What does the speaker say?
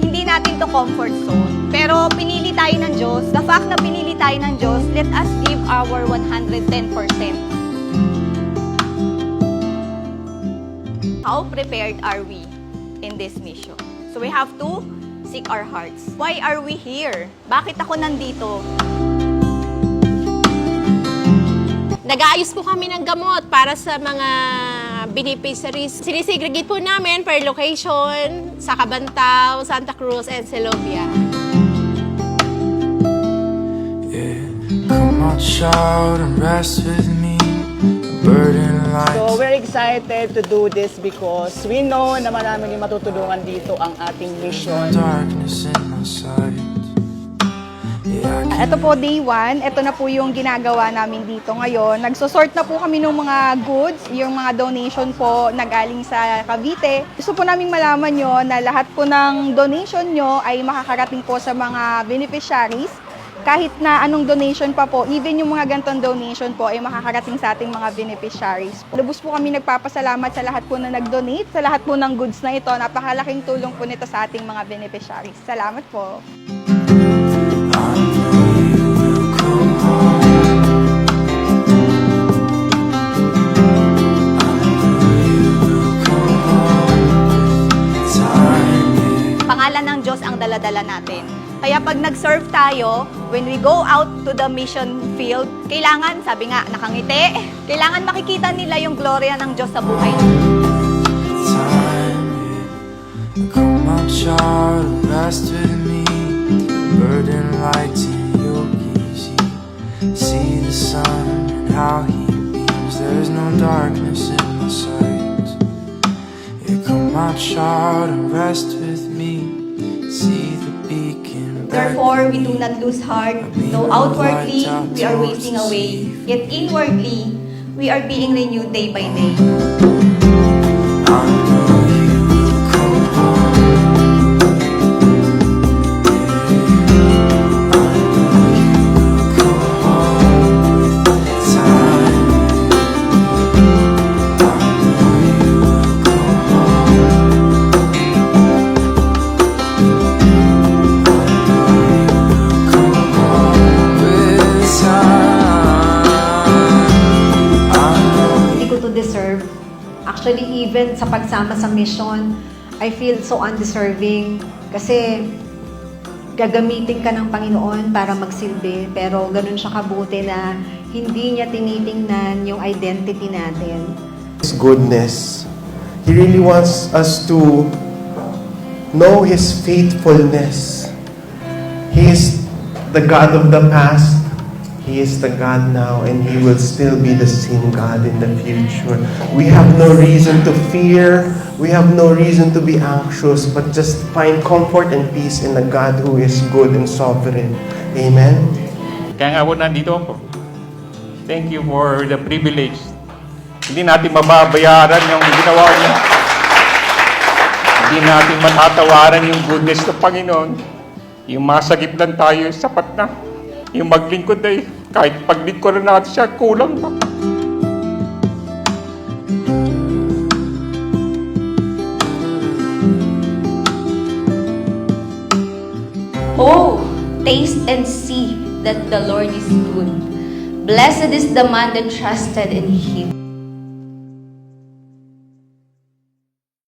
Hindi natin to comfort zone, pero pinili tayo ng Diyos. The fact na pinili tayo ng Diyos, let us give our 110%. How prepared are we in this mission? So we have to seek our hearts. Why are we here? Bakit ako nandito? Nag-aayos po kami ng gamot para sa mga beneficiaries. Sinisegregate po namin per location sa Cabantao, Santa Cruz, and Selovia. Yeah, come on, shout and rest with me. Burden light. So we're excited to do this because we know na marami rin matutulungan dito ang ating mission. Darkness in my sight. Yeah, Ito po day 1, ito na po yung ginagawa namin dito ngayon. Nagsosort na po kami ng mga goods, yung mga donation po na galing sa Cavite. Gusto po naming malaman nyo na lahat po ng donation nyo ay makakarating po sa mga beneficiaries. Kahit na anong donation pa po, even yung mga gantong donation po ay makakarating sa ating mga beneficiaries. Lubos po kami nagpapasalamat sa lahat po na nag-donate, sa lahat po ng goods na ito. Napakalaking tulong po nito sa ating mga beneficiaries. Salamat po! Pangalan ng Diyos ang daladala natin. Kaya pag nag-serve tayo, when we go out to the mission field, kailangan, sabi nga, nakangiti, kailangan makikita nila yung gloria ng Diyos sa buhay. come on, child, rest with me. Burden light in your easy. See the sun and how he beams. There's no darkness in my sight. Yeah, come on, child, and rest with me. See the beacon. Therefore, we do not lose heart, though outwardly we are wasting away, yet inwardly we are being renewed day by day. I know you will come home. I know you will come home with time. I know you will come home. Come home with time. I know. Hindi ko to deserve. Actually, even sa pagsama sa mission, I feel so undeserving kasi gagamitin ka ng Panginoon para magsilbi, pero ganun siya kabuti na hindi niya tinitingnan yung identity natin. His goodness. He really wants us to know His faithfulness. He is the God of the past. He is the God now, and He will still be the same God in the future. We have no reason to fear. We have no reason to be anxious, but just find comfort and peace in the God who is good and sovereign. Amen? Kaya nga po nandito ako. Thank you for the privilege. Hindi natin mababayaran yung ginawa niya. Hindi natin matatawaran yung goodness ng Panginoon. Yung masagip lang tayo, sapat na. Yung maglingkod ay, kahit paglingkod na natin siya, kulang pa. Oh, taste and see that the Lord is good. Blessed is the man that trusted in Him.